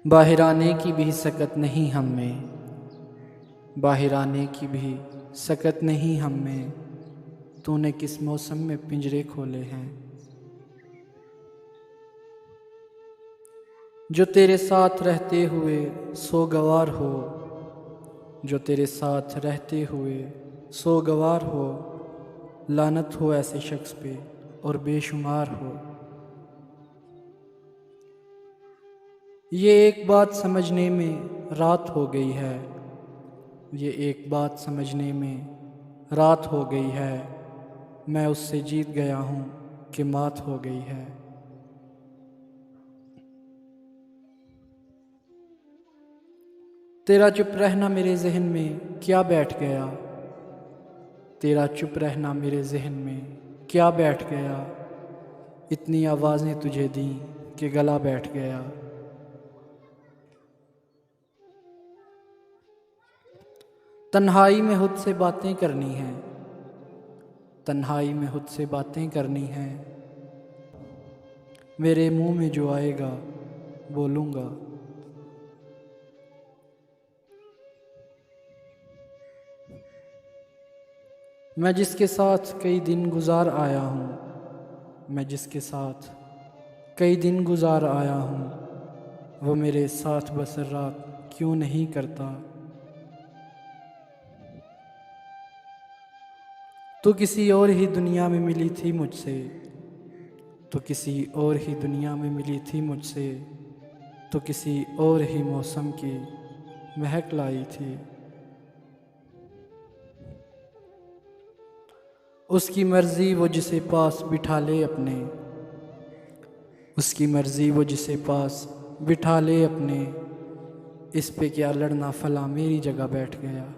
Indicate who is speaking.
Speaker 1: बाहर आने की भी सकत नहीं हम में, बाहर आने की भी सकत नहीं हम में। तूने किस मौसम में पिंजरे खोले हैं। जो तेरे साथ रहते हुए सोगवार हो, जो तेरे साथ रहते हुए सोगवार हो। लानत हो ऐसे शख्स पे और बेशुमार हो। ये एक बात समझने में रात हो गई है, ये एक बात समझने में रात हो गई है। मैं उससे जीत गया हूँ कि मात हो गई है। तेरा चुप रहना मेरे जहन में क्या बैठ गया, तेरा चुप रहना मेरे जहन में क्या बैठ गया। इतनी आवाज़ें तुझे दी कि गला बैठ गया। तन्हाई में खुद से बातें करनी हैं, तन्हाई में खुद से बातें करनी हैं। मेरे मुंह में जो आएगा बोलूँगा। मैं जिसके साथ कई दिन गुजार आया हूँ, मैं जिसके साथ कई दिन गुजार आया हूँ। वो मेरे साथ बसर रात क्यों नहीं करता। तो किसी और ही दुनिया में मिली थी मुझसे, तो किसी और ही दुनिया में मिली थी मुझसे। तो किसी और ही मौसम की महक लाई थी। उसकी मर्ज़ी वो जिसे पास बिठा ले अपने, उसकी मर्ज़ी वो जिसे पास बिठा ले अपने। इस पे क्या लड़ना फला मेरी जगह बैठ गया।